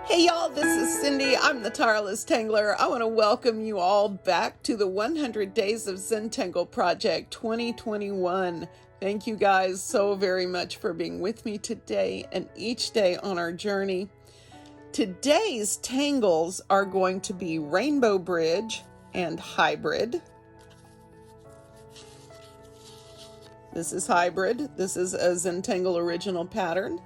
Hey y'all, this is Cindy. I'm the Tireless Tangler. I want to welcome you all back to the 100 Days of Zentangle Project 2021. Thank you guys so very much for being with me today and each day on our journey. Today's tangles are going to be Rainbow Bridge and Hybrid. This is Hybrid. This is a Zentangle original pattern.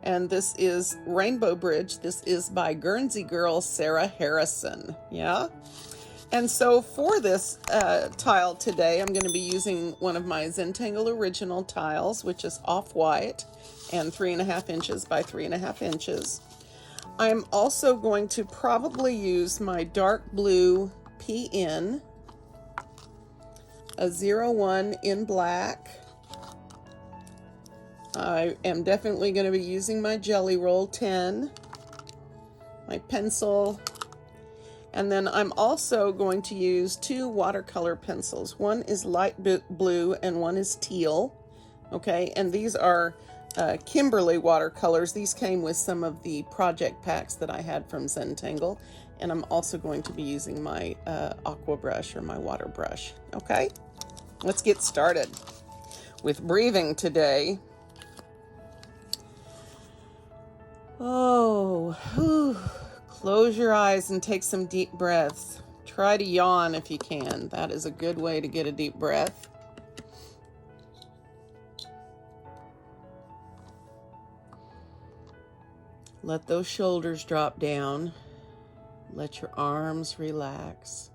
And this is Rainbow Bridge. This is by Guernsey girl Sarah Harrison. Yeah. And so for this tile today, I'm going to be using one of my Zentangle original tiles, which is off-white and 3.5 inches by 3.5 inches. I'm also going to probably use my dark blue PN, a 01 in black. I am definitely going to be using my Jelly Roll 10, my pencil, and then I'm also going to use 2 watercolor pencils. One is light blue and one is teal, okay? And these are Kimberly watercolors. These came with some of the project packs that I had from Zentangle, and I'm also going to be using my aqua brush or my water brush, okay? Let's get started with breathing today. Oh, whew. Close your eyes and take some deep breaths. Try to yawn if you can. That is a good way to get a deep breath. Let those shoulders drop down. Let your arms relax.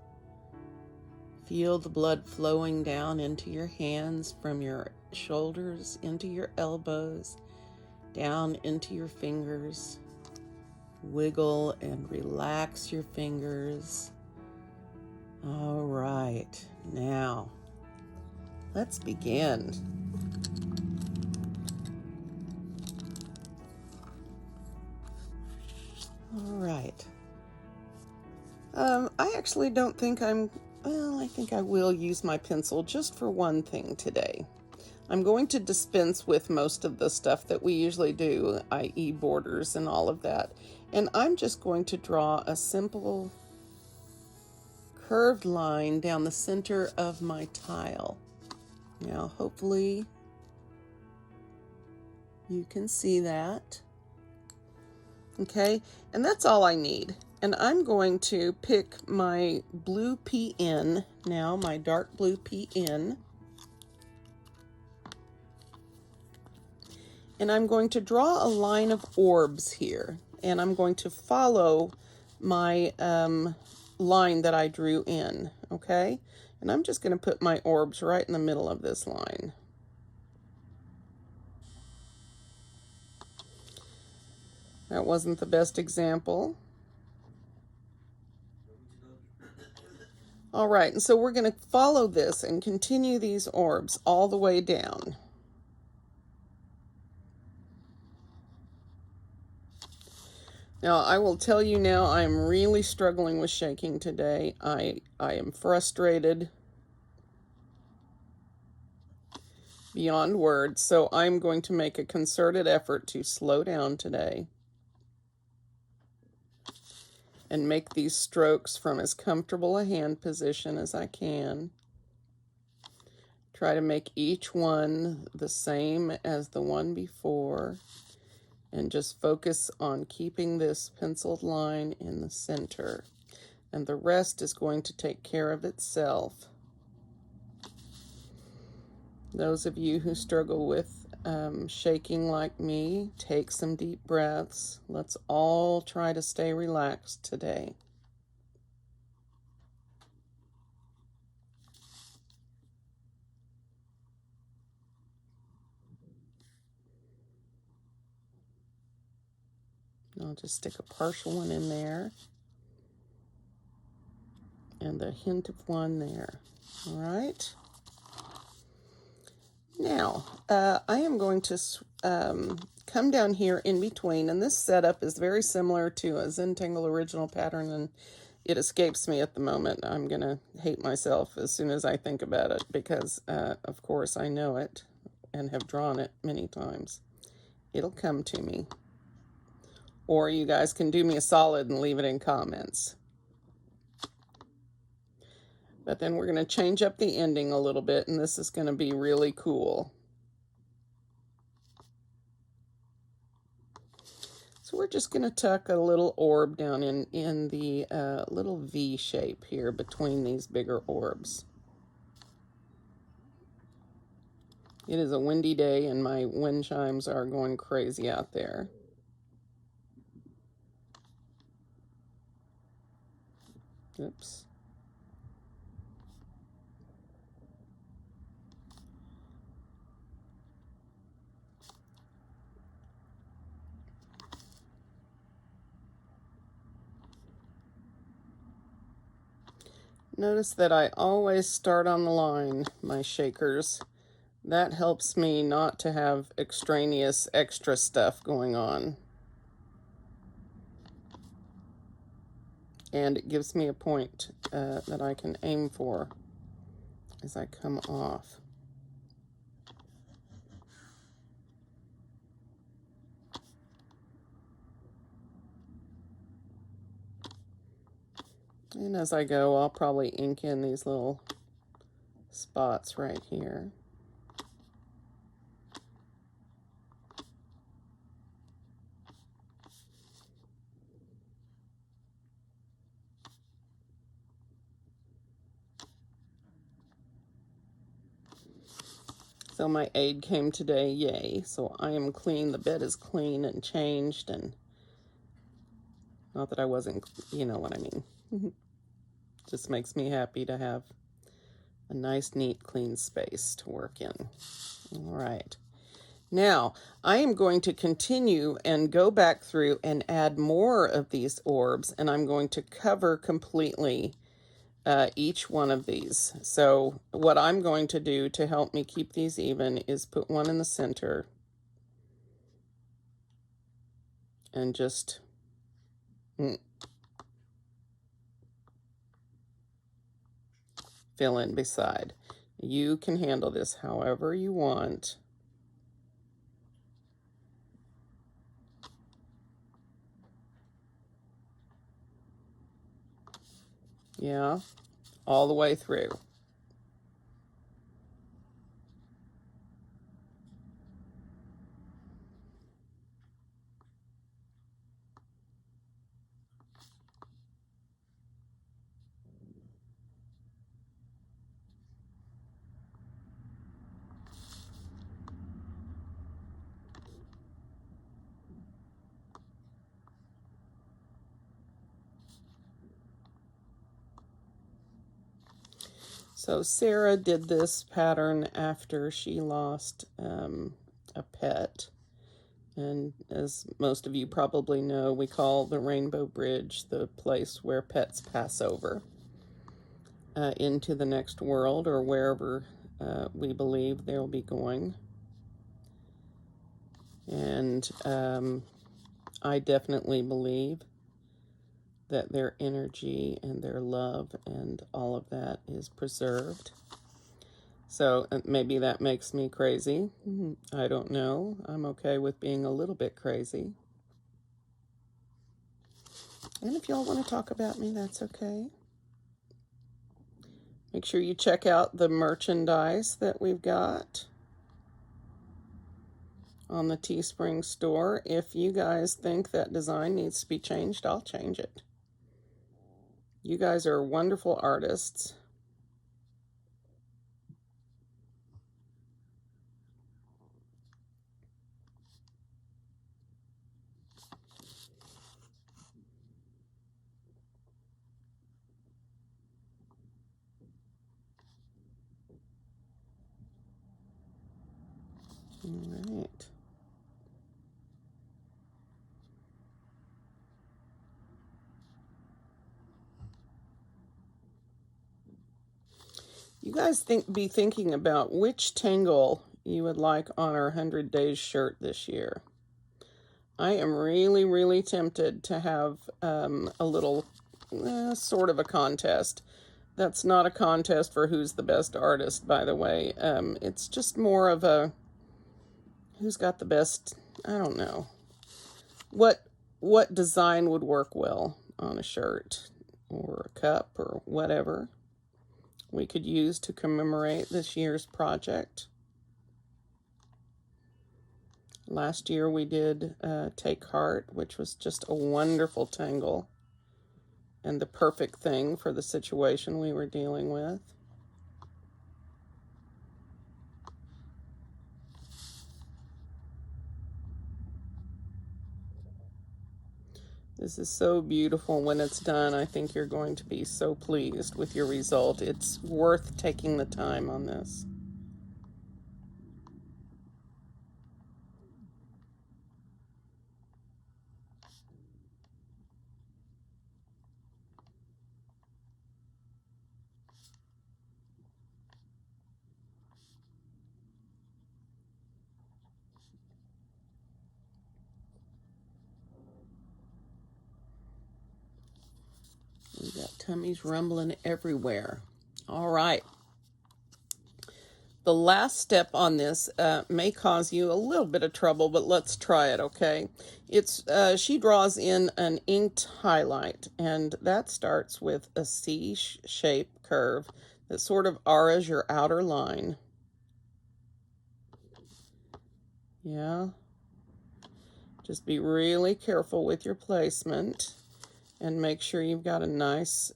Feel the blood flowing down into your hands from your shoulders into your elbows, down into your fingers. Wiggle and relax your fingers. All right, now let's begin. All right. I actually don't think I think I will use my pencil just for one thing today. I'm going to dispense with most of the stuff that we usually do, i.e. borders and all of that. And I'm just going to draw a simple curved line down the center of my tile. Now, hopefully you can see that. Okay, and that's all I need. And I'm going to pick my blue PN now, my dark blue PN. And I'm going to draw a line of orbs here. And I'm going to follow my line that I drew in, okay? And I'm just going to put my orbs right in the middle of this line. That wasn't the best example. All right, and so we're going to follow this and continue these orbs all the way down. Now, I will tell you now, I'm really struggling with shaking today. I am frustrated beyond words, so I'm going to make a concerted effort to slow down today and make these strokes from as comfortable a hand position as I can. Try to make each one the same as the one before. And just focus on keeping this penciled line in the center. And the rest is going to take care of itself. Those of you who struggle with shaking like me, take some deep breaths. Let's all try to stay relaxed today. I'll just stick a partial one in there. And a hint of one there. All right. Now, I am going to come down here in between, and this setup is very similar to a Zentangle original pattern, and it escapes me at the moment. I'm going to hate myself as soon as I think about it, because, of course, I know it and have drawn it many times. It'll come to me. or you guys can do me a solid and leave it in comments. But then we're going to change up the ending a little bit, and this is going to be really cool. So we're just going to tuck a little orb down in the little V shape here between these bigger orbs. It is a windy day, and my wind chimes are going crazy out there. Oops. Notice that I always start on the line, my shakers. That helps me not to have extraneous extra stuff going on. And it gives me a point that I can aim for as I come off. And as I go, I'll probably ink in these little spots right here. So my aide came today, yay. So I am clean, the bed is clean and changed, and not that I wasn't, you know what I mean. Just makes me happy to have a nice, neat, clean space to work in. All right. Now, I am going to continue and go back through and add more of these orbs, and I'm going to cover completely each one of these. So what I'm going to do to help me keep these even is put one in the center and just fill in beside. You can handle this however you want. Yeah, all the way through. So Sarah did this pattern after she lost a pet. And as most of you probably know, we call the Rainbow Bridge the place where pets pass over into the next world, or wherever we believe they'll be going. And I definitely believe that their energy and their love and all of that is preserved. So maybe that makes me crazy. I don't know. I'm okay with being a little bit crazy. And if y'all want to talk about me, that's okay. Make sure you check out the merchandise that we've got on the Teespring store. If you guys think that design needs to be changed, I'll change it. You guys are wonderful artists. All right. You guys be thinking about which tangle you would like on our 100 Days shirt this year. I am really, really tempted to have a little sort of a contest. That's not a contest for who's the best artist, by the way. It's just more of a who's got the best, I don't know. What what design would work well on a shirt or a cup or whatever we could use to commemorate this year's project. Last year we did Take Heart, which was just a wonderful tangle and the perfect thing for the situation we were dealing with. This is so beautiful when it's done. I think you're going to be so pleased with your result. It's worth taking the time on this. We got tummies rumbling everywhere. All right. The last step on this may cause you a little bit of trouble, but let's try it, okay? She draws in an inked highlight, and that starts with a C-shape curve that sort of auras your outer line. Yeah. Just be really careful with your placement and make sure you've got a nice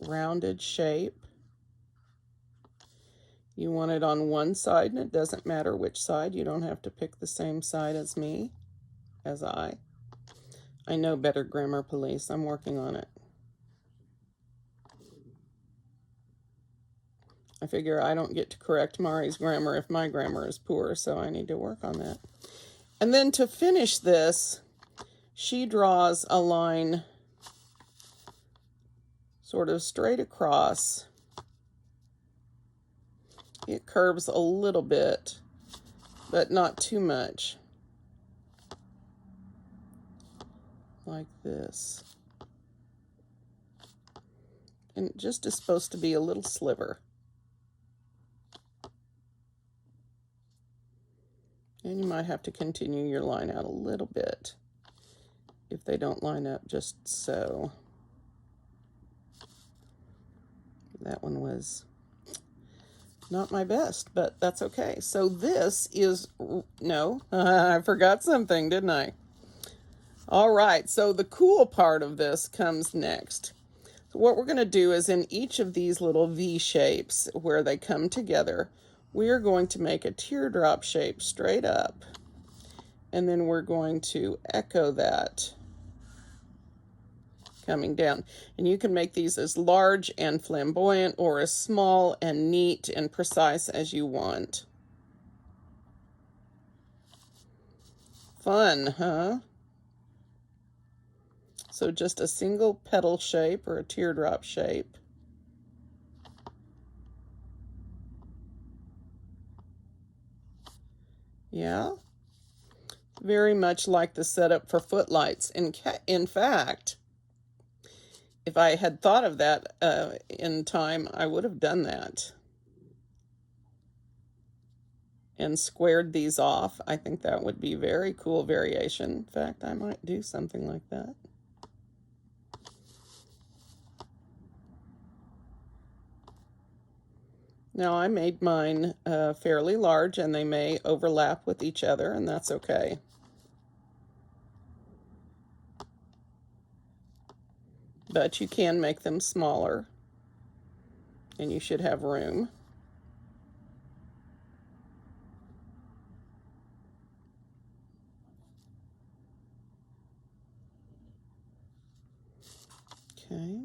rounded shape. You want it on one side, and it doesn't matter which side. You don't have to pick the same side as me, as I know better, grammar police. I'm working on it. I figure I don't get to correct Mari's grammar if my grammar is poor, so I need to work on that. And then to finish this, she draws a line sort of straight across. It curves a little bit, but not too much. Like this. And it just is supposed to be a little sliver. And you might have to continue your line out a little bit if they don't line up just so. That one was not my best, but that's okay. So this is, no, I forgot something, didn't I? All right, so the cool part of this comes next. So what we're going to do is in each of these little V shapes where they come together, we are going to make a teardrop shape straight up. And then we're going to echo that coming down. And you can make these as large and flamboyant or as small and neat and precise as you want. Fun, huh? So just a single petal shape or a teardrop shape. Yeah. Very much like the setup for footlights. In fact, if I had thought of that in time, I would have done that and squared these off. I think that would be very cool variation. In fact, I might do something like that. Now, I made mine fairly large, and they may overlap with each other, and that's okay. But you can make them smaller, and you should have room. Okay.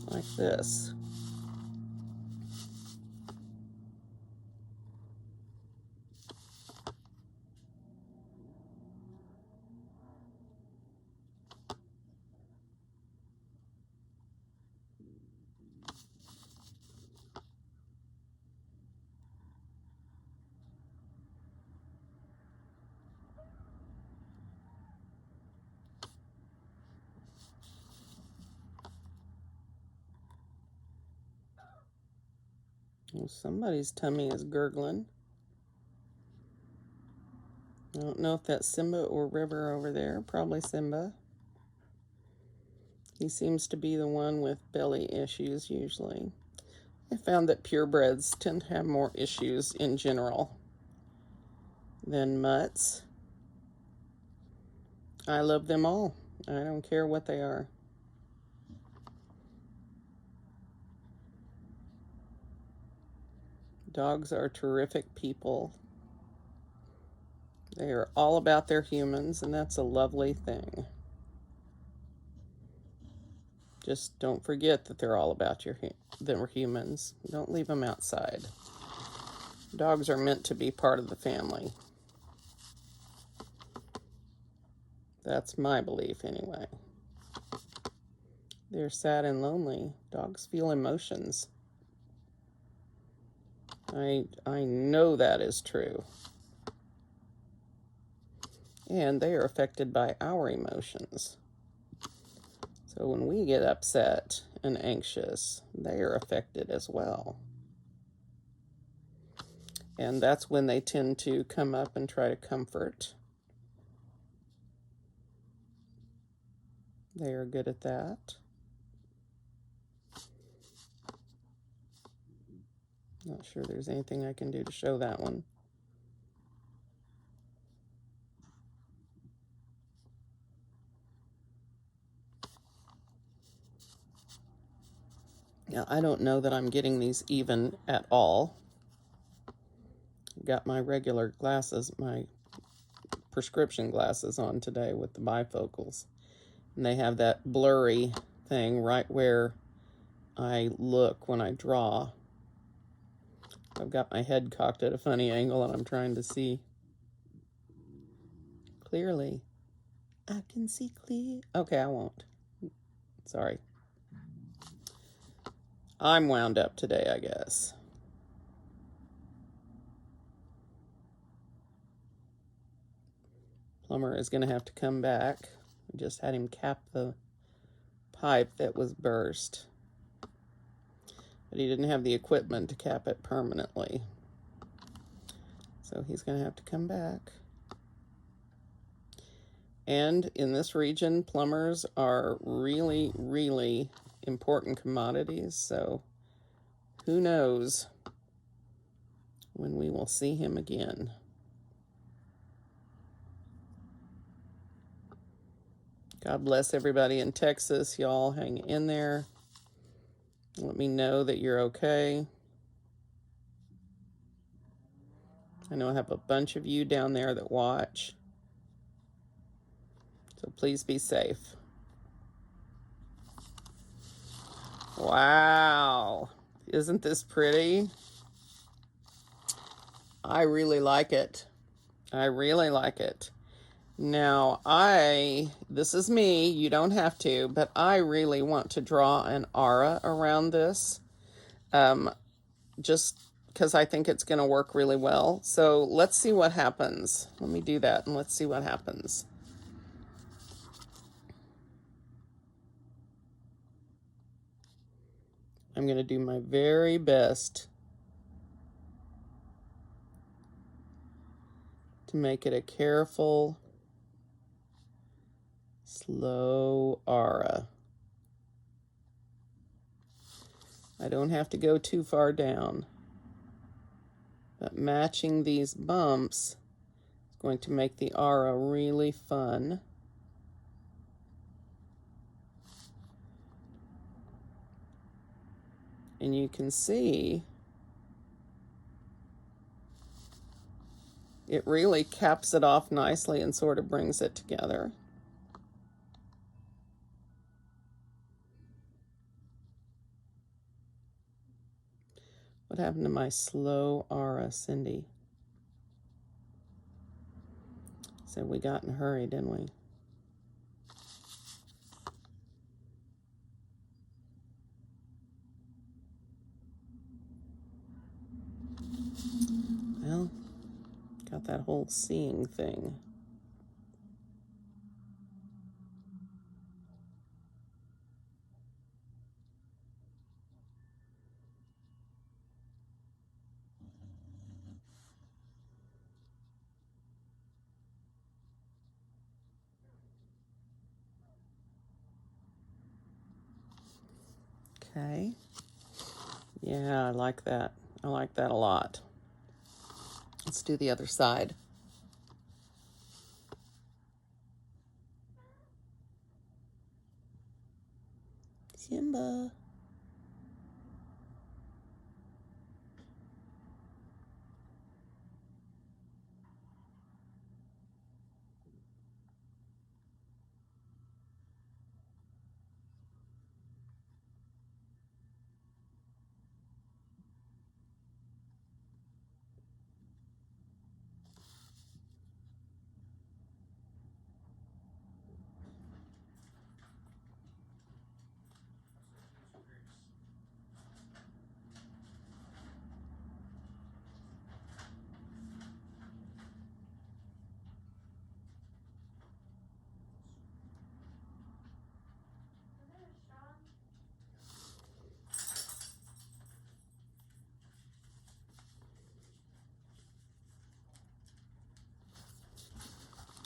Like this. Well, somebody's tummy is gurgling. I don't know if that's Simba or River over there. Probably Simba. He seems to be the one with belly issues usually. I found that purebreds tend to have more issues in general than mutts. I love them all. I don't care what they are. Dogs are terrific people. They are all about their humans, and that's a lovely thing. Just don't forget that they're all about their humans. Don't leave them outside. Dogs are meant to be part of the family. That's my belief anyway. They're sad and lonely. Dogs feel emotions. I know that is true. And they are affected by our emotions. So when we get upset and anxious, they are affected as well. And that's when they tend to come up and try to comfort. They are good at that. Not sure there's anything I can do to show that one. Now, I don't know that I'm getting these even at all. Got my regular glasses, my prescription glasses on today with the bifocals. And they have that blurry thing right where I look when I draw. I've got my head cocked at a funny angle and I'm trying to see clearly. I can see clear. Okay, I won't. Sorry. I'm wound up today, I guess. Plumber is going to have to come back. I just had him cap the pipe that was burst. But he didn't have the equipment to cap it permanently. So he's going to have to come back. And in this region, plumbers are really, really important commodities. So who knows when we will see him again. God bless everybody in Texas. Y'all hang in there. Let me know that you're okay. I know I have a bunch of you down there that watch. So please be safe. Wow. Isn't this pretty? I really like it. I really like it. Now, this is me, you don't have to, but I really want to draw an aura around this, just because I think it's going to work really well. So let's see what happens. Let me do that and let's see what happens. I'm going to do my very best to make it a careful, slow aura. I don't have to go too far down, but matching these bumps is going to make the aura really fun. And you can see it really caps it off nicely and sort of brings it together. What happened to my slow aura, Cindy? So we got in a hurry, didn't we? Well, got that whole seeing thing. Okay. Yeah, I like that. I like that a lot. Let's do the other side. Simba.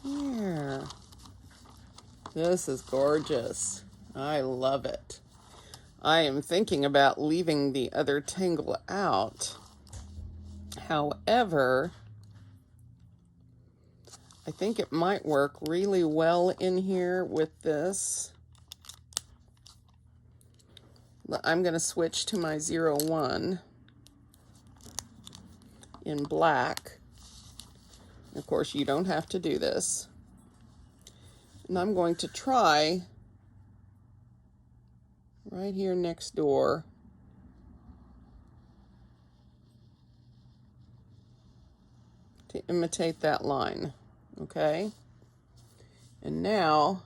Here. This is gorgeous. I love it. I am thinking about leaving the other tangle out. However, I think it might work really well in here with this. I'm going to switch to my 01 in black. Of course, you don't have to do this. And I'm going to try right here next door to imitate that line, okay? And now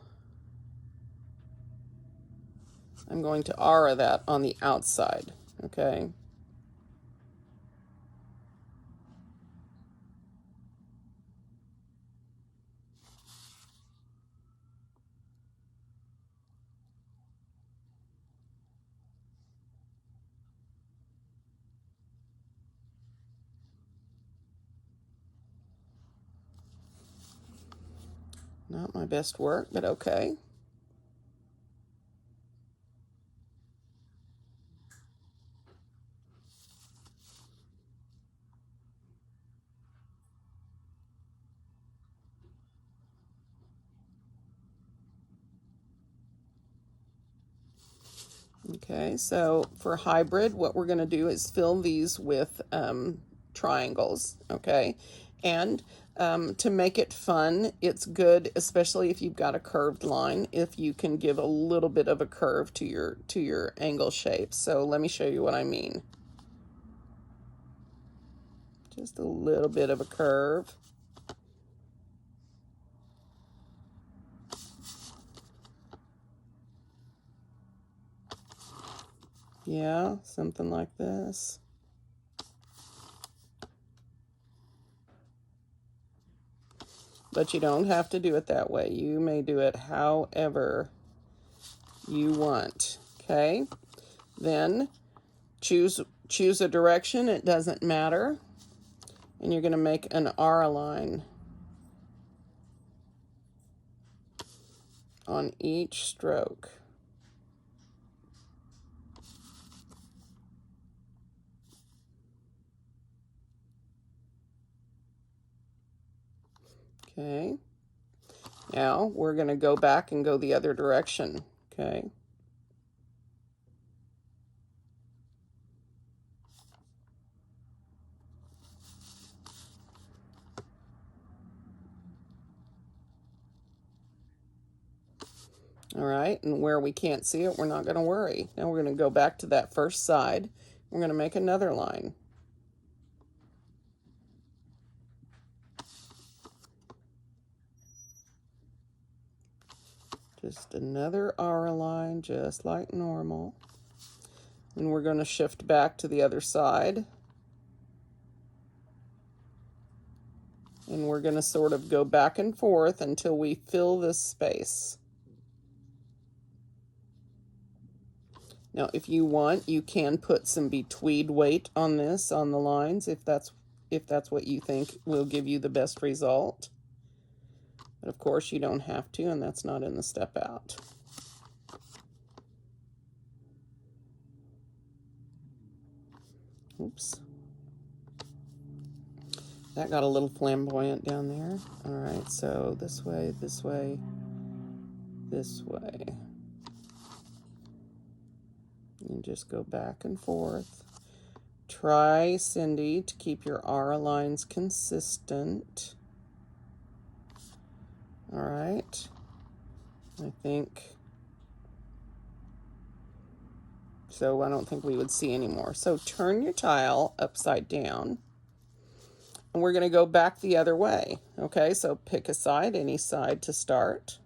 I'm going to aura that on the outside, okay? Not my best work, but okay. Okay, so for hybrid, what we're going to do is fill these with triangles, okay? And to make it fun, it's good, especially if you've got a curved line, if you can give a little bit of a curve to your angle shape. So let me show you what I mean. Just a little bit of a curve. Yeah, something like this. But you don't have to do it that way. You may do it however you want, okay? Then choose a direction, it doesn't matter. And you're going to make an aura line on each stroke. Okay. Now we're going to go back and go the other direction, okay? All right, and where we can't see it, we're not going to worry. Now we're going to go back to that first side. We're going to make another line. Just another aura line, just like normal. And we're going to shift back to the other side. And we're going to sort of go back and forth until we fill this space. Now, if you want, you can put some betweed weight on this, on the lines, if that's what you think will give you the best result. But of course, you don't have to, and that's not in the step out. Oops. That got a little flamboyant down there. All right, so this way, this way, this way. And just go back and forth. Try, Cindy, to keep your aura lines consistent. All right. I think... So I don't think we would see anymore. So turn your tile upside down. And we're going to go back the other way. Okay, so pick a side, any side to start.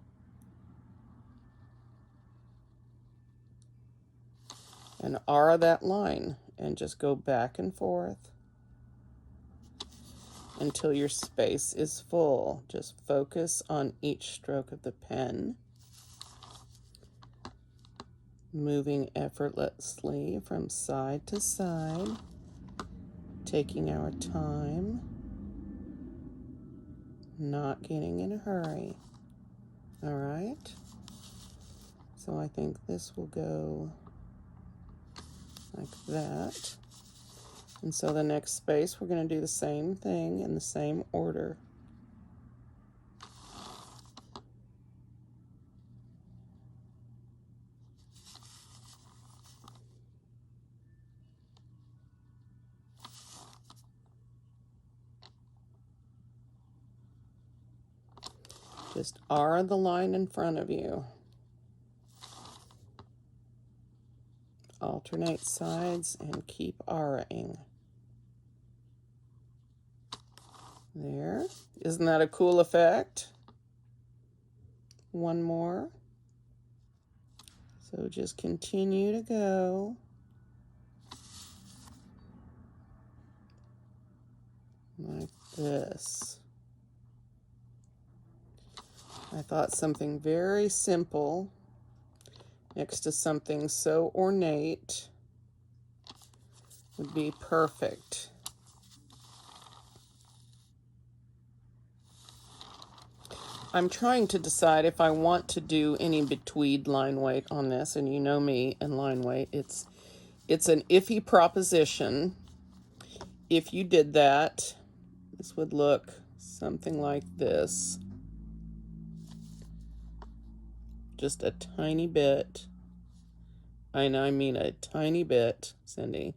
And aura that line. And just go back and forth until your space is full. Just focus on each stroke of the pen. Moving effortlessly from side to side. Taking our time. Not getting in a hurry. All right. So I think this will go like that. And so the next space, we're going to do the same thing in the same order. Just aura the line in front of you. Alternate sides and keep auraing. There. Isn't that a cool effect? One more. So just continue to go. Like this. I thought something very simple next to something so ornate would be perfect. I'm trying to decide if I want to do any betweed line weight on this, and you know me and line weight. It's an iffy proposition. If you did that, this would look something like this. Just a tiny bit. And I mean a tiny bit, Cindy.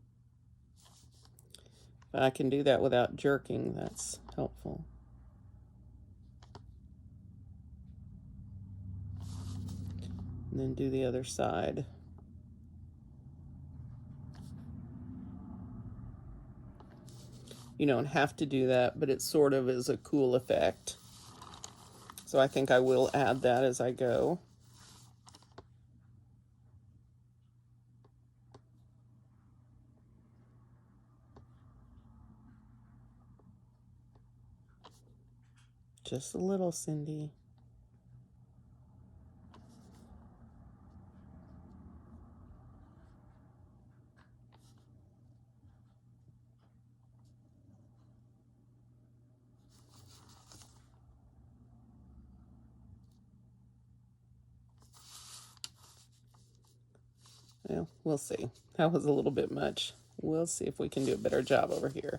If I can do that without jerking, that's helpful. And then do the other side. You don't have to do that, but it sort of is a cool effect. So I think I will add that as I go. Just a little, Cindy. Well, we'll see. That was a little bit much. We'll see if we can do a better job over here.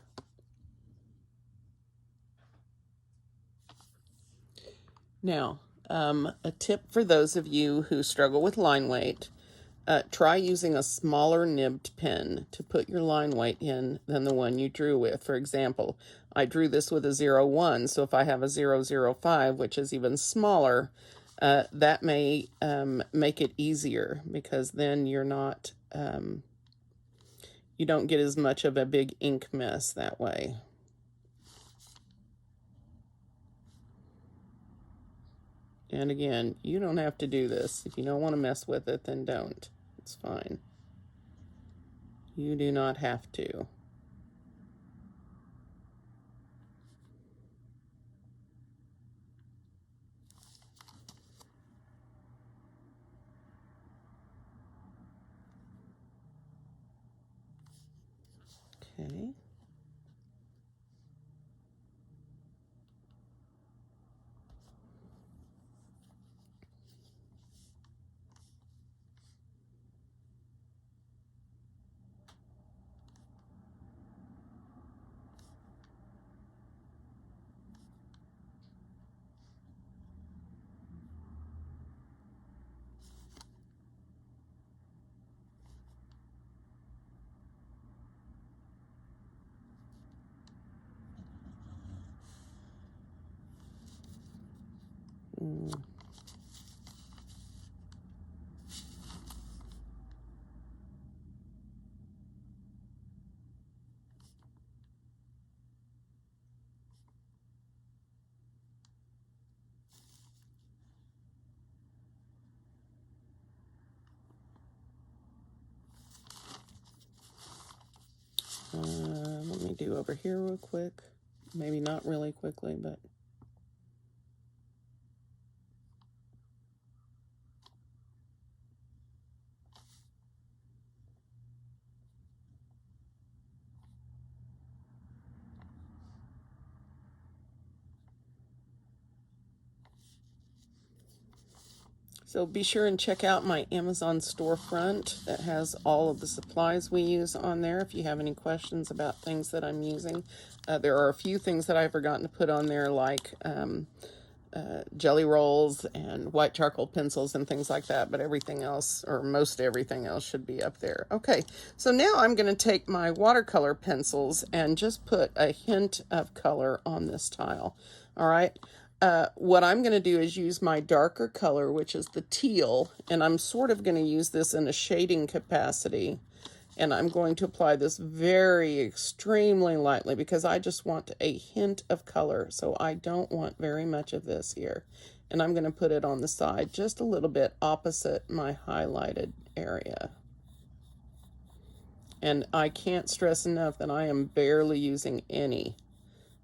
Now, a tip for those of you who struggle with line weight, try using a smaller nibbed pen to put your line weight in than the one you drew with. For example, I drew this with a 01, so if I have a 005, which is even smaller, that may make it easier, because then you're not, you don't get as much of a big ink mess that way. And again, you don't have to do this. If you don't want to mess with it, then don't. It's fine. You do not have to. Okay. Let me do over here real quick. Maybe not really quickly, but... So be sure and check out my Amazon storefront that has all of the supplies we use on there if you have any questions about things that I'm using. There are a few things that I've forgotten to put on there, like jelly rolls and white charcoal pencils and things like that, but everything else, or most everything else, should be up there. Okay, so now I'm going to take my watercolor pencils and just put a hint of color on this tile. All right. What I'm going to do is use my darker color, which is the teal, and I'm sort of going to use this in a shading capacity. And I'm going to apply this very extremely lightly because I just want a hint of color. So I don't want very much of this here. And I'm going to put it on the side just a little bit opposite my highlighted area. And I can't stress enough that I am barely using any.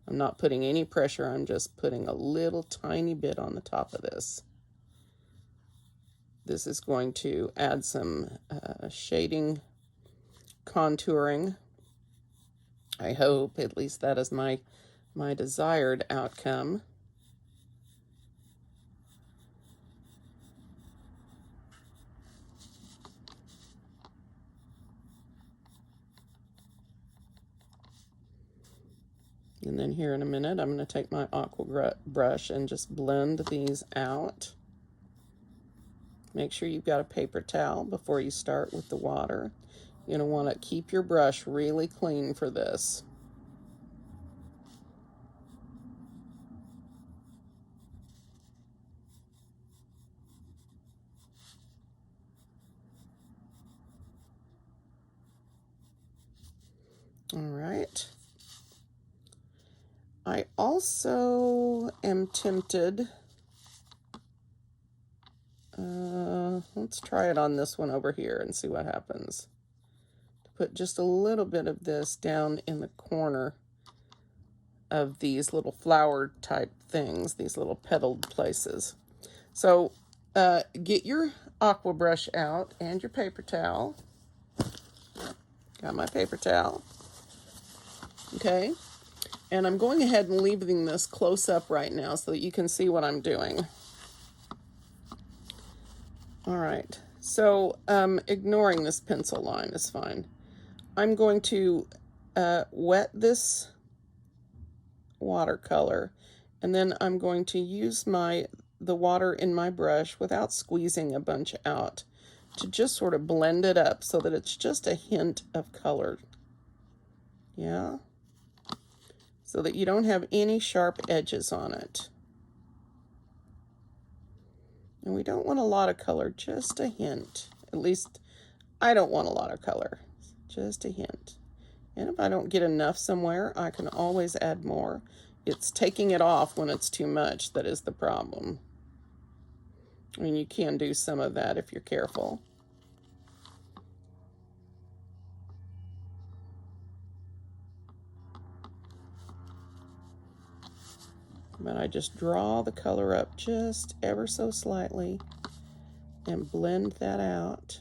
I'm not putting any pressure. I'm just putting a little tiny bit on the top of this. This is going to add some shading, contouring. I hope, at least that is my desired outcome. And then here in a minute, I'm going to take my aqua brush and just blend these out. Make sure you've got a paper towel before you start with the water. You're going to want to keep your brush really clean for this. All right. I also am tempted, let's try it on this one over here and see what happens. To put just a little bit of this down in the corner of these little flower type things, these little petaled places. So get your aqua brush out and your paper towel. Got my paper towel. Okay. And I'm going ahead and leaving this close up right now so that you can see what I'm doing. All right, so ignoring this pencil line is fine. I'm going to wet this watercolor, and then I'm going to use the water in my brush without squeezing a bunch out to just sort of blend it up so that it's just a hint of color. Yeah? So that you don't have any sharp edges on it. And we don't want a lot of color, just a hint. At least I don't want a lot of color, just a hint. And if I don't get enough somewhere, I can always add more. It's taking it off when it's too much that is the problem. I mean, you can do some of that if you're careful. But I just draw the color up just ever so slightly and blend that out.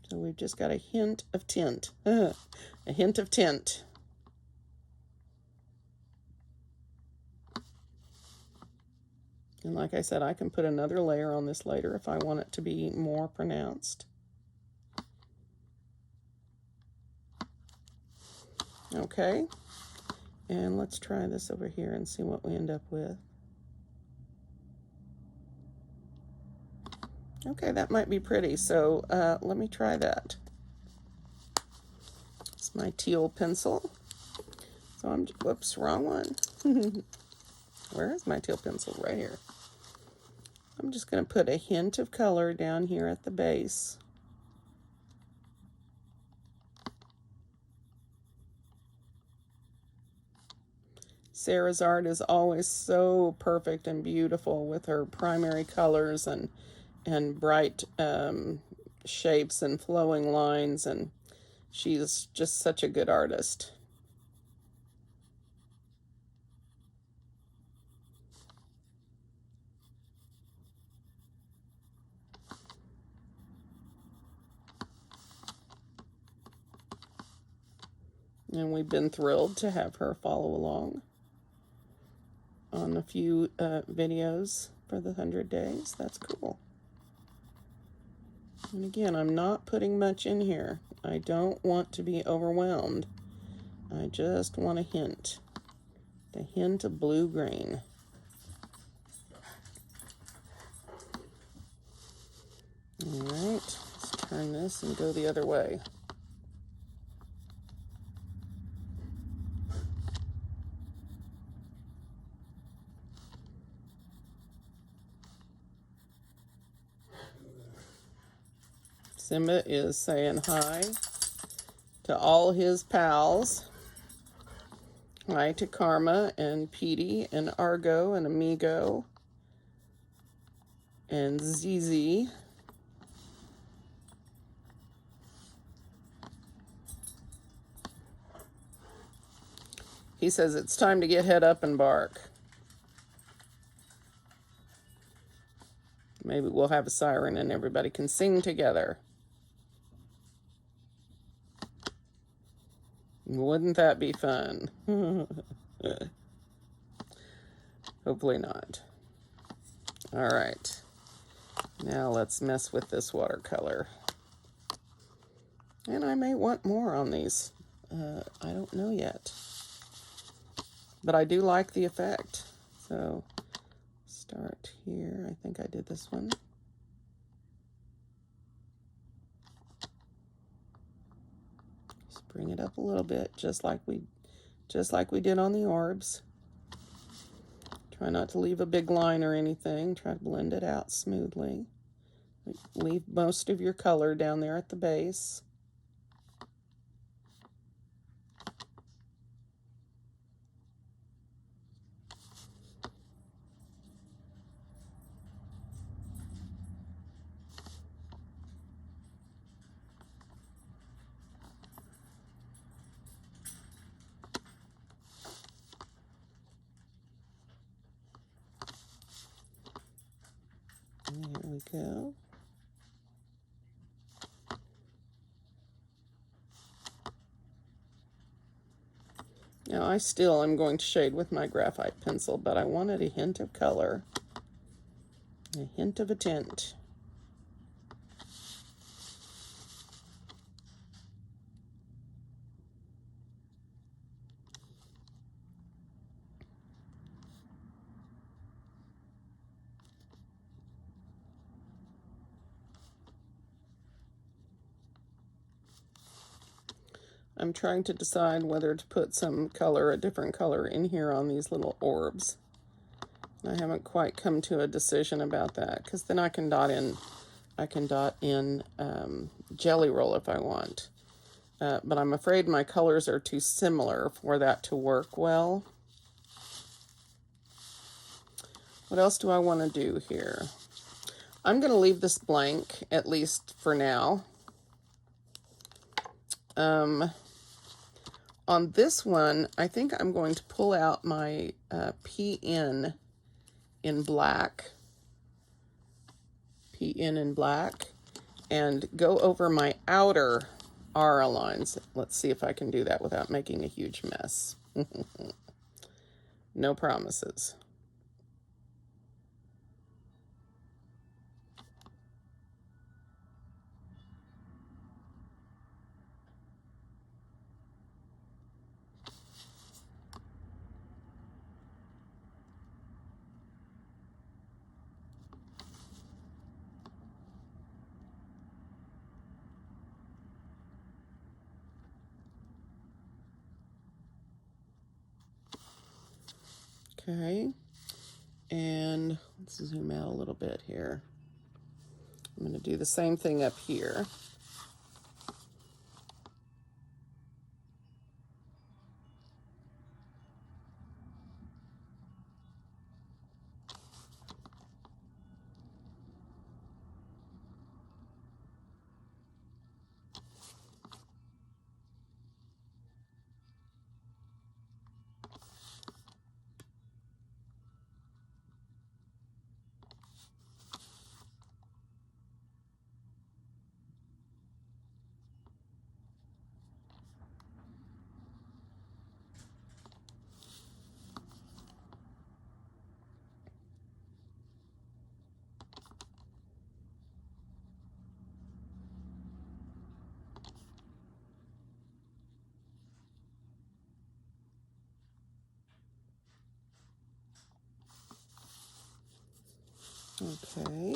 So we've just got a hint of tint. A hint of tint. And like I said, I can put another layer on this later if I want it to be more pronounced. Okay, and let's try this over here and see what we end up with. Okay, that might be pretty, so let me try that. It's my teal pencil. So So whoops, wrong one. Where is my teal pencil? Right here. I'm just going to put a hint of color down here at the base. Sarah's art is always so perfect and beautiful with her primary colors and bright shapes and flowing lines, and she's just such a good artist. And we've been thrilled to have her follow along on a few videos for the 100 days. That's cool. And again, I'm not putting much in here. I don't want to be overwhelmed. I just want a hint. The hint of blue-green. All right, let's turn this and go the other way. Simba is saying hi to all his pals. Hi to Karma and Petey and Argo and Amigo and ZZ. He says it's time to get head up and bark. Maybe we'll have a siren and everybody can sing together. Wouldn't that be fun? Hopefully not. All right. Now let's mess with this watercolor. And I may want more on these. I don't know yet. But I do like the effect. So start here. I think I did this one. Just bring it up a little bit, just like we did on the orbs. Try not to leave a big line or anything. Try to blend it out smoothly. Leave most of your color down there at the base. And here we go. Now I still am going to shade with my graphite pencil, but I wanted a hint of color, a hint of a tint. I'm trying to decide whether to put some color, a different color in here on these little orbs. I haven't quite come to a decision about that, because then I can dot in Jelly Roll if I want. But I'm afraid my colors are too similar for that to work well. What else do I want to do here? I'm going to leave this blank, at least for now. On this one, I think I'm going to pull out my PN in black. PN in black. And go over my outer R lines. Let's see if I can do that without making a huge mess. No promises. Okay, and let's zoom out a little bit here. I'm going to do the same thing up here. Okay.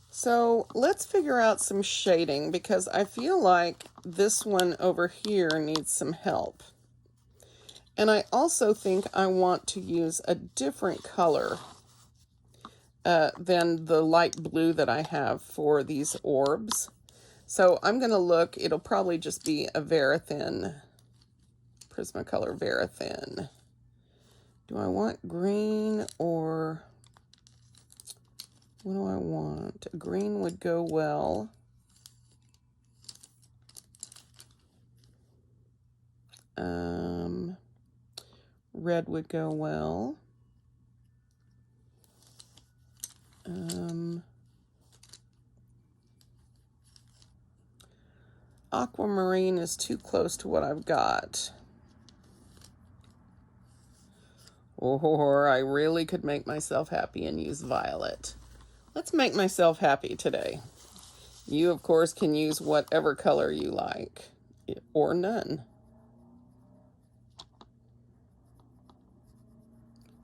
So let's figure out some shading, because I feel like this one over here needs some help. And I also think I want to use a different color than the light blue that I have for these orbs. So I'm going to look, it'll probably just be a Verithin, Prismacolor Verithin. Do I want green, or what do I want? Green would go well. Red would go well. Aquamarine is too close to what I've got. Or I really could make myself happy and use violet. Let's make myself happy today. You, of course, can use whatever color you like, or none.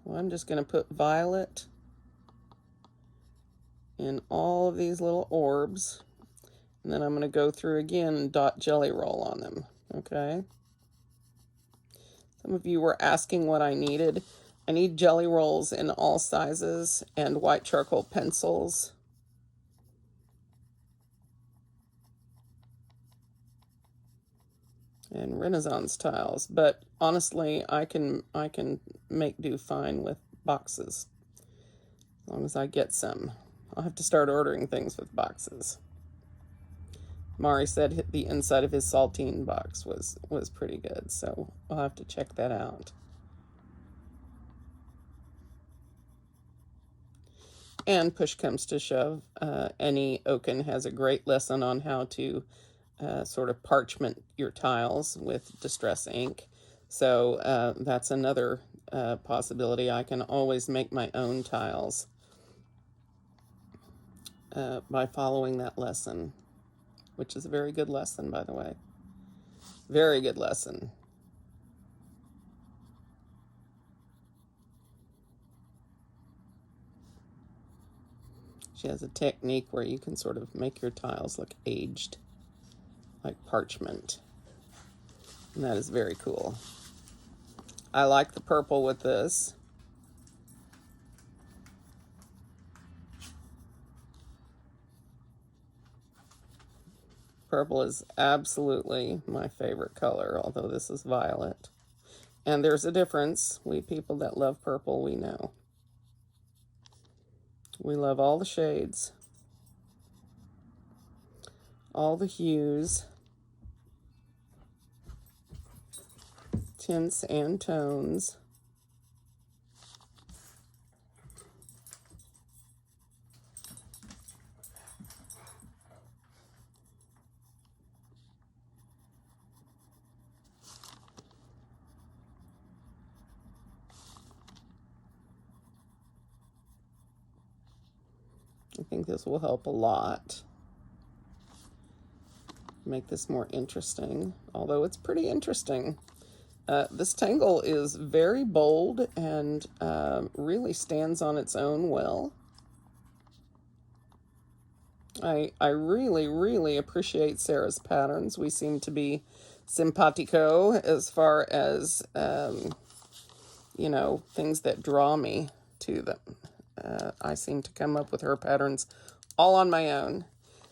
Well, I'm just going to put violet in all of these little orbs. And then I'm going to go through again and dot jelly roll on them. Okay. Some of you were asking what I needed. I need jelly rolls in all sizes and white charcoal pencils. And Renaissance tiles, but honestly, I can make do fine with boxes, as long as I get some. I'll have to start ordering things with boxes. Mari said the inside of his saltine box was pretty good, so I'll have to check that out. And push comes to shove, any Oaken has a great lesson on how to sort of parchment your tiles with distress ink. So that's another possibility. I can always make my own tiles by following that lesson, which is a very good lesson, by the way. Very good lesson. She has a technique where you can sort of make your tiles look aged, like parchment. And that is very cool. I like the purple with this. Purple is absolutely my favorite color, although this is violet. And there's a difference. We people that love purple, we know. We love all the shades, all the hues, tints and tones. I think this will help a lot. Make this more interesting, although it's pretty interesting. This tangle is very bold and really stands on its own well. I really, really appreciate Sarah's patterns. We seem to be simpatico as far as, you know, things that draw me to them. I seem to come up with her patterns all on my own.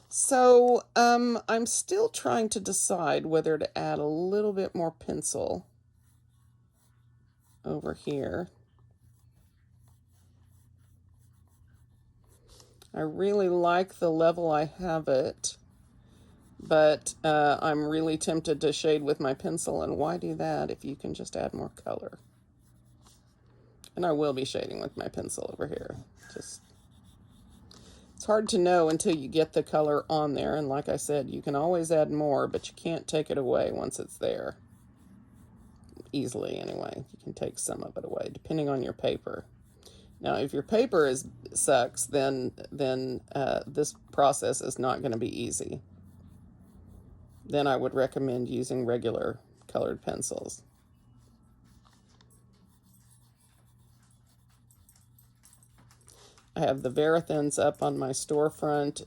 So I'm still trying to decide whether to add a little bit more pencil over here. I really like the level I have it, but I'm really tempted to shade with my pencil, and why do that if you can just add more color? And I will be shading with my pencil over here. Just, it's hard to know until you get the color on there, and like I said, you can always add more, but you can't take it away once it's there. Easily, anyway. You can take some of it away, depending on your paper. Now, if your paper sucks, then this process is not going to be easy. Then I would recommend using regular colored pencils. I have the Varathins up on my storefront.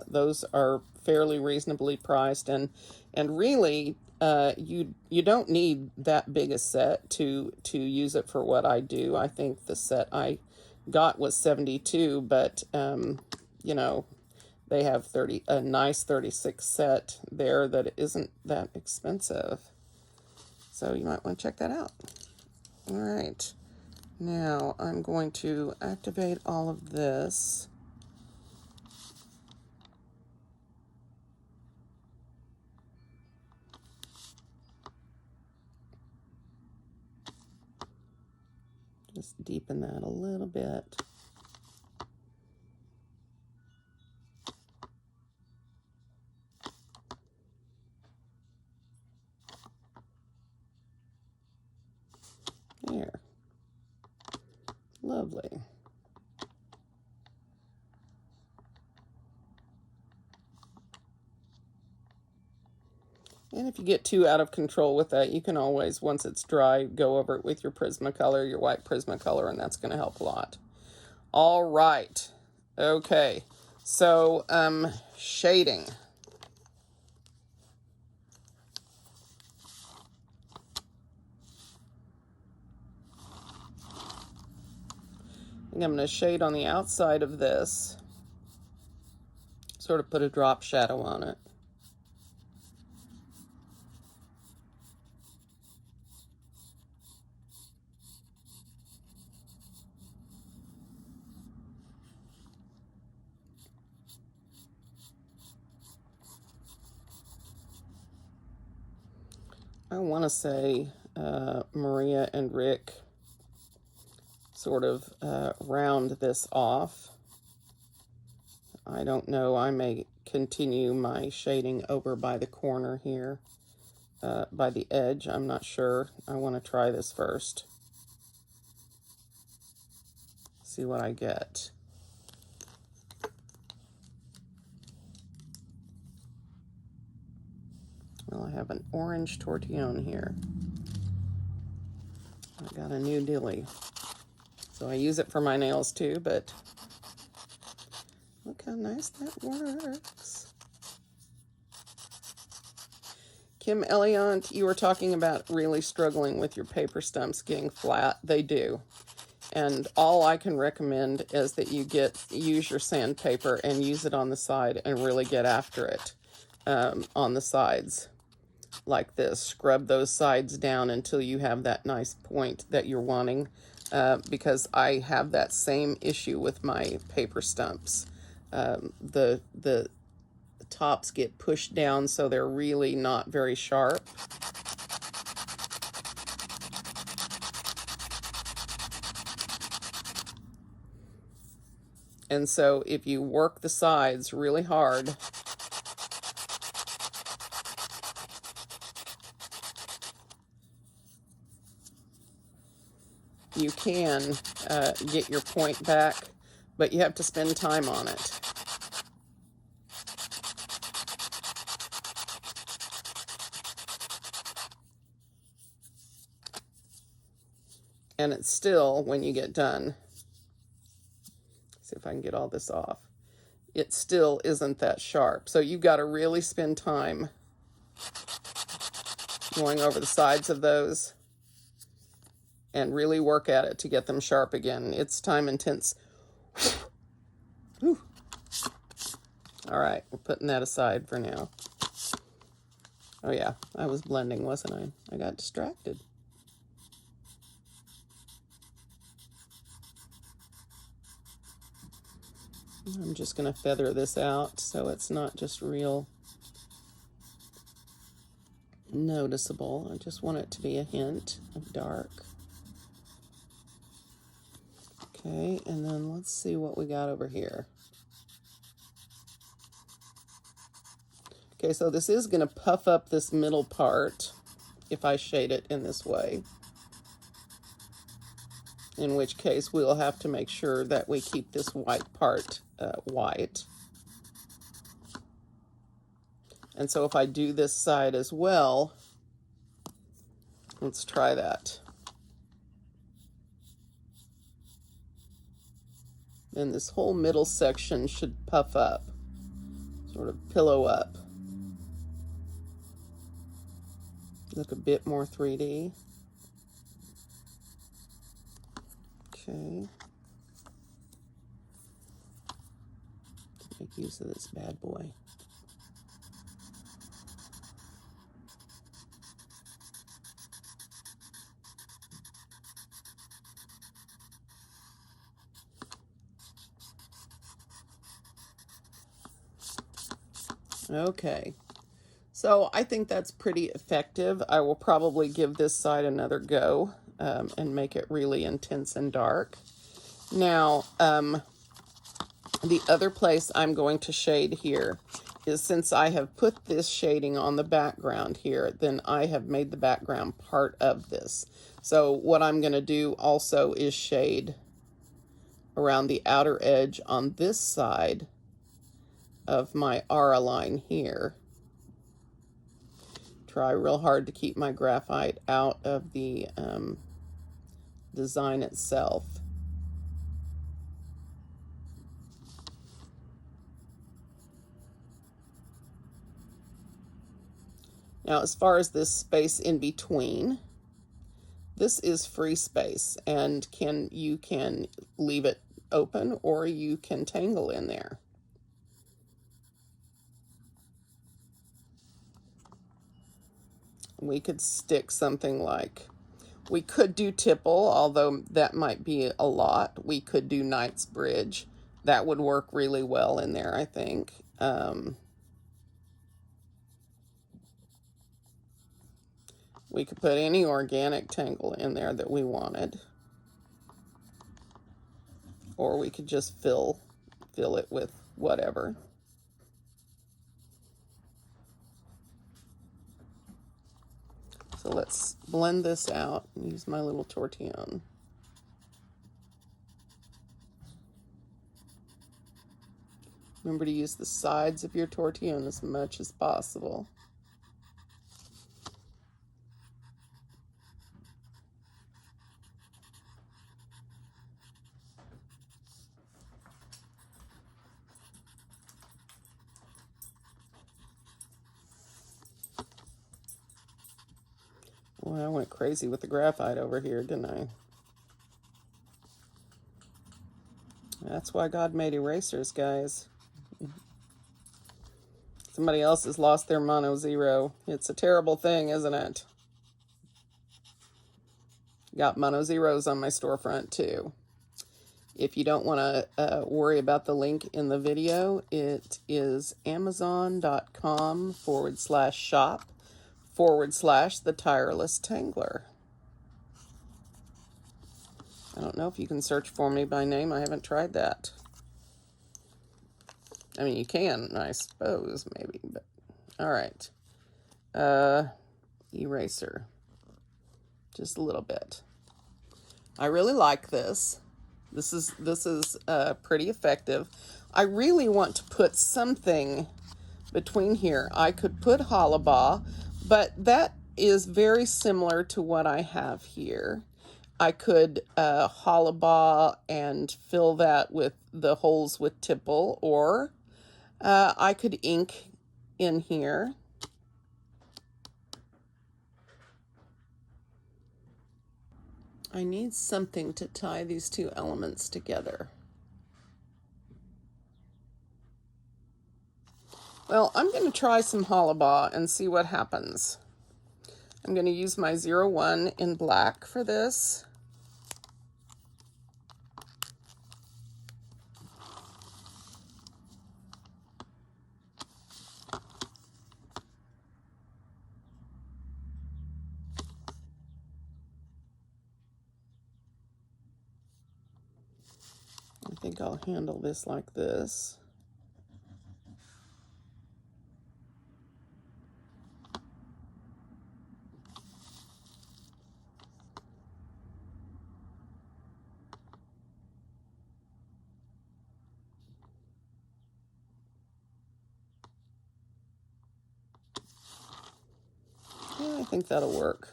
Those are fairly reasonably priced, and really you don't need that big a set to use it for what I do. I think the set I got was $72, but you know, they have a nice 36 set there that isn't that expensive. So you might want to check that out. All right. Now I'm going to activate all of this. Just deepen that a little bit. There. Lovely. And if you get too out of control with that, you can always, once it's dry, go over it with your Prismacolor, your white Prismacolor, and that's going to help a lot. All right. Okay. So, shading. I think I'm going to shade on the outside of this. Sort of put a drop shadow on it. I want to say Maria and Rick sort of round this off. I don't know, I may continue my shading over by the corner here, by the edge, I'm not sure. I want to try this first. See what I get. Well, I have an orange tortillon here. I got a new dilly. So I use it for my nails too, but look how nice that works. Kim Eliant, you were talking about really struggling with your paper stumps getting flat. They do. And all I can recommend is that you use your sandpaper and use it on the side and really get after it on the sides like this. Scrub those sides down until you have that nice point that you're wanting, because I have that same issue with my paper stumps. The tops get pushed down, so they're really not very sharp. And so if you work the sides really hard, you can get your point back, but you have to spend time on it. And it's still, when you get done, see if I can get all this off, it still isn't that sharp. So you've got to really spend time going over the sides of those and really work at it to get them sharp again. It's time intense. Whew. All right, we're putting that aside for now. Oh yeah, I was blending, wasn't I? I got distracted. I'm just going to feather this out so it's not just real noticeable. I just want it to be a hint of dark. Okay, and then let's see what we got over here. Okay, so this is going to puff up this middle part if I shade it in this way. In which case we'll have to make sure that we keep this white part white. And so if I do this side as well, let's try that. Then this whole middle section should puff up, sort of pillow up. Look a bit more 3D. Okay. Make use of this bad boy. Okay. So I think that's pretty effective. I will probably give this side another go and make it really intense and dark. Now, the other place I'm going to shade here is, since I have put this shading on the background here, then I have made the background part of this. So what I'm going to do also is shade around the outer edge on this side of my aura line here. Try real hard to keep my graphite out of the design itself. Now, as far as this space in between, this is free space, and you can leave it open or you can tangle in there. We could stick something like, we could do tipple, although that might be a lot. We could do Knight's Bridge. That would work really well in there, I think. We could put any organic tangle in there that we wanted. Or we could just fill it with whatever. So let's blend this out and use my little tortillon. Remember to use the sides of your tortillon as much as possible. Boy, I went crazy with the graphite over here, didn't I? That's why God made erasers, guys. Somebody else has lost their mono zero. It's a terrible thing, isn't it? Got mono zeros on my storefront too. If you don't want to worry about the link in the video, it is amazon.com/shop/the tireless tangler. I don't know if you can search for me by name. I haven't tried that. I mean, you can, I suppose, maybe, but all right. Eraser. Just a little bit. I really like this. This is pretty effective. I really want to put something between here. I could put Hollabaugh, but that is very similar to what I have here. I could Hollabaugh and fill that with the holes with tipple, or I could ink in here. I need something to tie these two elements together. Well, I'm going to try some hollabah and see what happens. I'm going to use my 01 in black for this. I think I'll handle this like this. Yeah, I think that'll work.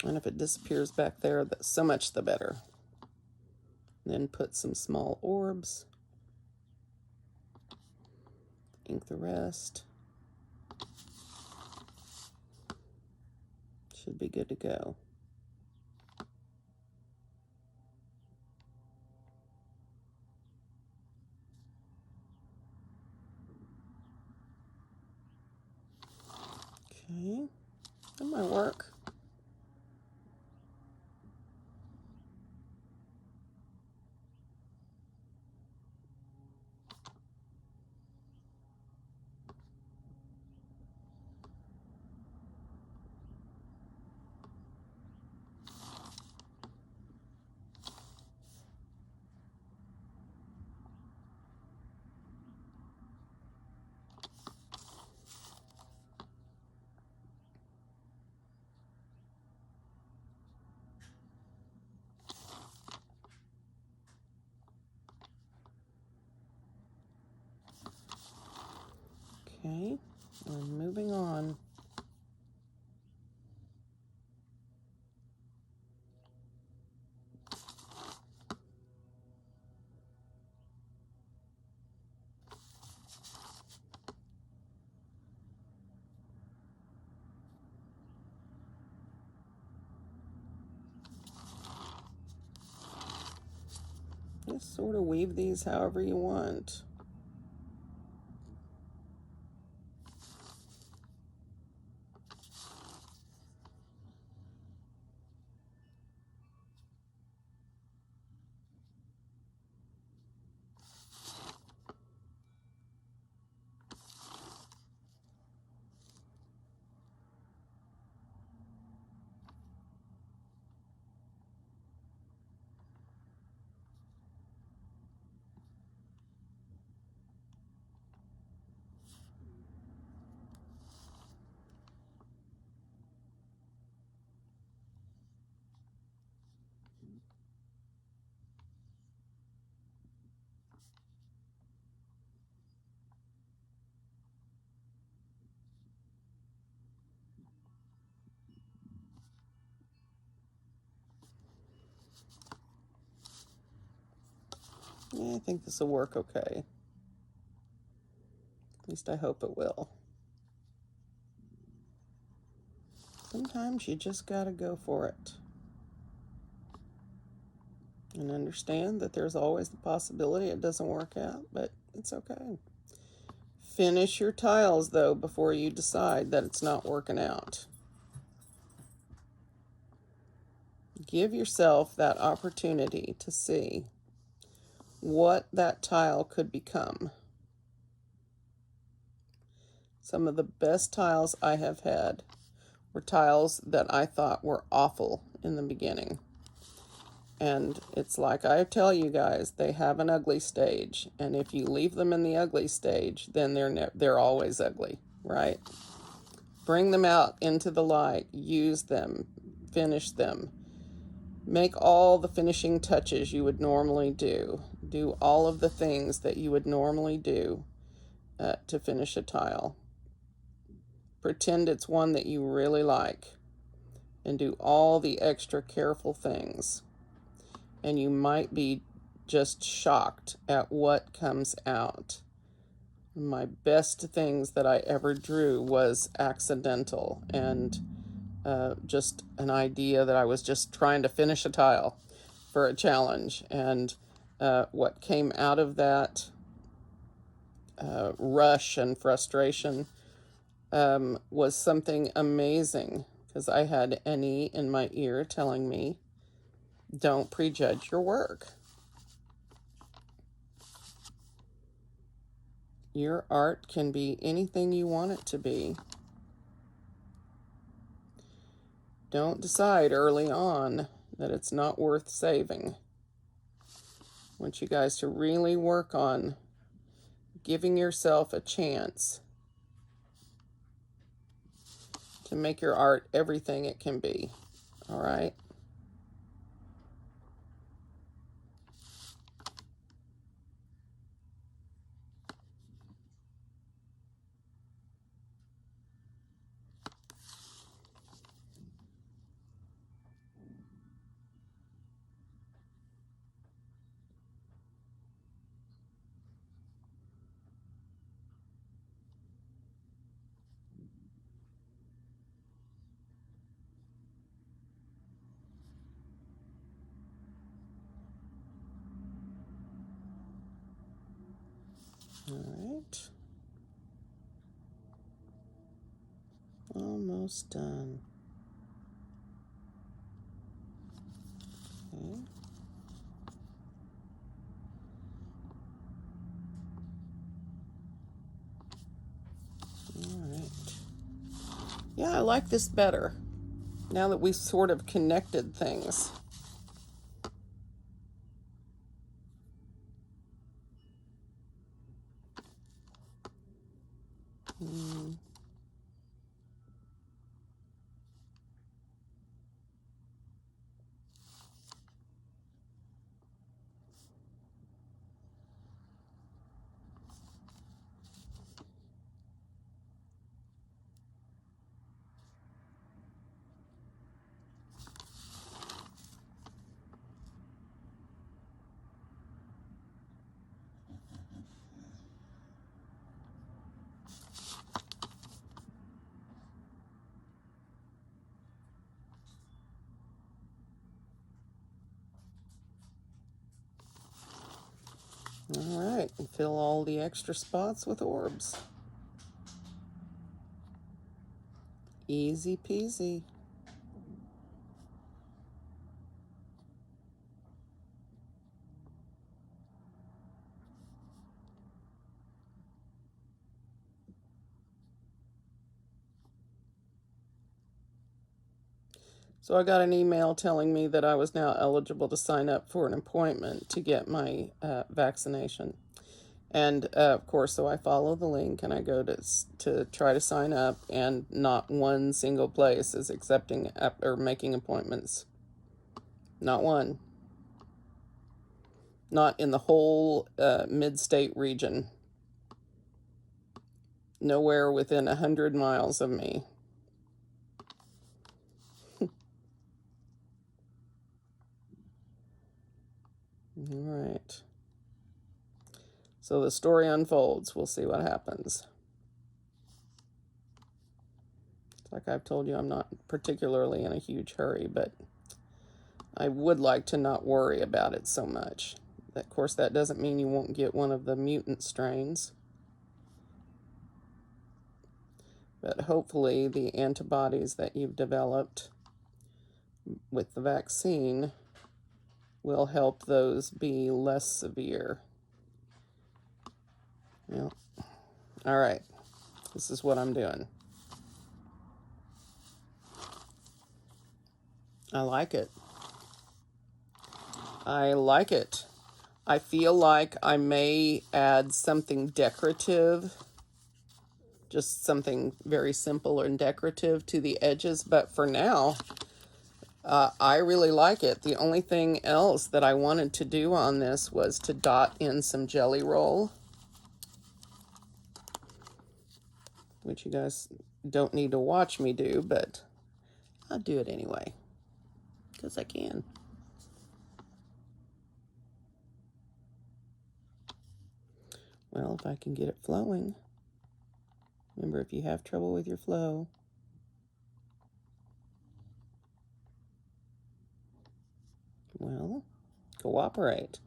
And if it disappears back there, so much the better. Then put some small orbs. Ink the rest. Should be good to go. Okay, that might work. Okay, and moving on. Just sort of weave these however you want. Yeah, I think this will work okay. At least I hope it will. Sometimes you just gotta go for it. And understand that there's always the possibility it doesn't work out, but it's okay. Finish your tiles, though, before you decide that it's not working out. Give yourself that opportunity to see what that tile could become. Some of the best tiles I have had were tiles that I thought were awful in the beginning. And it's like I tell you guys, they have an ugly stage. And if you leave them in the ugly stage, then they're always ugly, right? Bring them out into the light. Use them. Finish them. Make all the finishing touches you would normally do. Do all of the things that you would normally do to finish a tile. Pretend it's one that you really like. And do all the extra careful things. And you might be just shocked at what comes out My best things that I ever drew was accidental and just an idea that I was just trying to finish a tile for a challenge. And what came out of that rush and frustration was something amazing, because I had Annie in my ear telling me, don't prejudge your work. Your art can be anything you want it to be. Don't decide early on that it's not worth saving. I want you guys to really work on giving yourself a chance to make your art everything it can be. All right? All right. Almost done. Okay. All right. Yeah, I like this better now that we've sort of connected things. All right, and fill all the extra spots with orbs. Easy peasy. So I got an email telling me that I was now eligible to sign up for an appointment to get my vaccination. And of course, so I follow the link and I go to try to sign up, and not one single place is accepting or making appointments. Not one. Not in the whole mid-state region. Nowhere within 100 miles of me. All right. So the story unfolds. We'll see what happens. Like I've told you, I'm not particularly in a huge hurry, but I would like to not worry about it so much. Of course, that doesn't mean you won't get one of the mutant strains. But hopefully the antibodies that you've developed with the vaccine will help those be less severe. Yeah. All right. This is what I'm doing. I like it. I like it. I feel like I may add something decorative, just something very simple and decorative to the edges, but for now, I really like it. The only thing else that I wanted to do on this was to dot in some jelly roll, which you guys don't need to watch me do, but I'll do it anyway, because I can. Well, if I can get it flowing. Remember, if you have trouble with your flow, well, cooperate.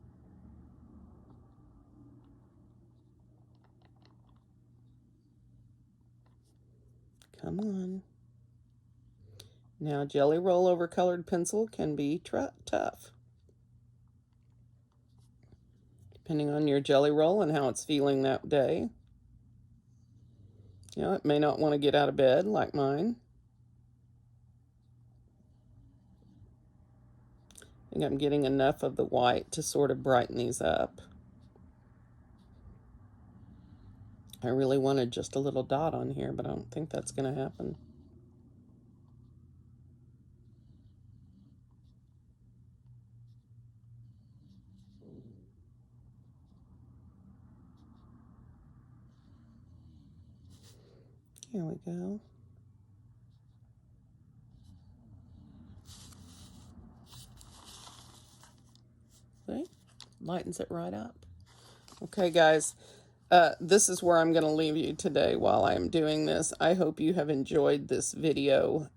Come on. Now, jelly roll over colored pencil can be tough. Depending on your jelly roll and how it's feeling that day. You know, it may not want to get out of bed like mine. I think I'm getting enough of the white to sort of brighten these up. I really wanted just a little dot on here, but I don't think that's going to happen. Here we go. See? Lightens it right up. Okay, guys. This is where I'm going to leave you today while I'm doing this. I hope you have enjoyed this video.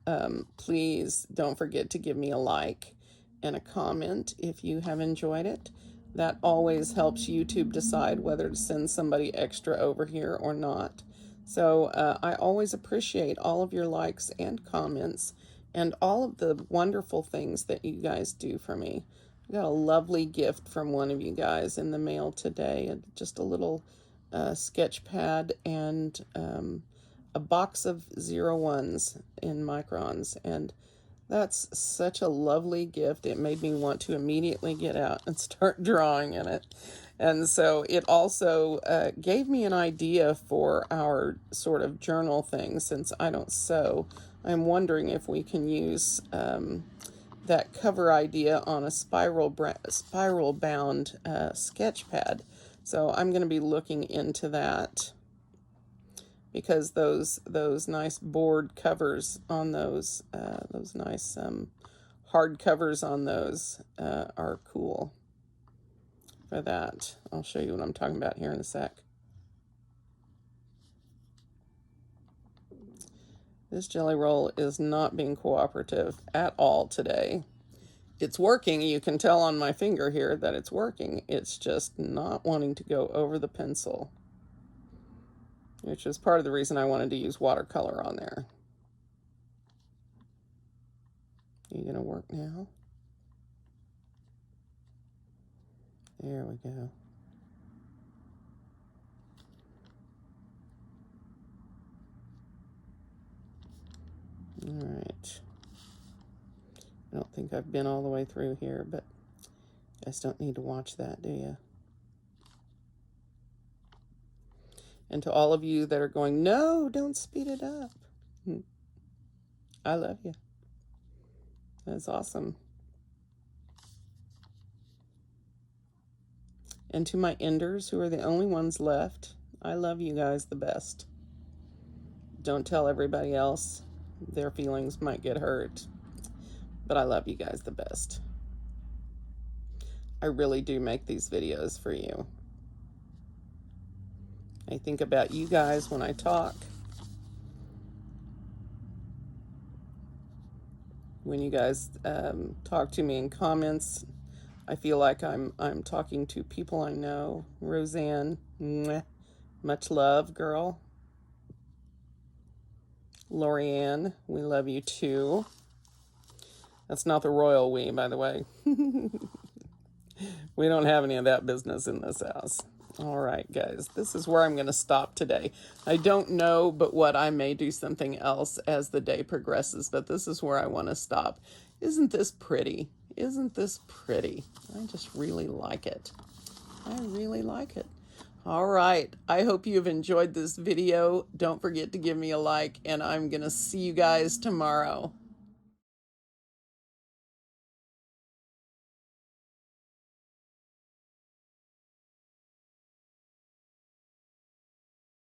Please don't forget to give me a like and a comment if you have enjoyed it. That always helps YouTube decide whether to send somebody extra over here or not. So I always appreciate all of your likes and comments and all of the wonderful things that you guys do for me. I got a lovely gift from one of you guys in the mail today. Just a little sketch pad and a box of 01s in microns, and that's such a lovely gift. It made me want to immediately get out and start drawing in it. And so it also gave me an idea for our sort of journal thing. Since I don't sew, I'm wondering if we can use that cover idea on a spiral bound sketch pad. So I'm going to be looking into that, because those nice board covers on those nice hard covers on those are cool for that. I'll show you what I'm talking about here in a sec. This jelly roll is not being cooperative at all today. It's working. You can tell on my finger here that it's working. It's just not wanting to go over the pencil, which is part of the reason I wanted to use watercolor on there. Are you going to work now? There we go. All right. I don't think I've been all the way through here, but you guys don't need to watch that, do you? And to all of you that are going, no, don't speed it up. I love you. That's awesome. And to my enders, who are the only ones left, I love you guys the best. Don't tell everybody else. Their feelings might get hurt. But I love you guys the best. I really do make these videos for you. I think about you guys when I talk. When you guys talk to me in comments, I feel like I'm talking to people I know. Roseanne, mwah, much love, girl. Lorianne, we love you too. That's not the royal we, by the way. We don't have any of that business in this house. All right, guys, this is where I'm going to stop today. I don't know, but what I may do something else as the day progresses, but this is where I want to stop. Isn't this pretty? Isn't this pretty? I just really like it. I really like it. All right, I hope you've enjoyed this video. Don't forget to give me a like, and I'm going to see you guys tomorrow.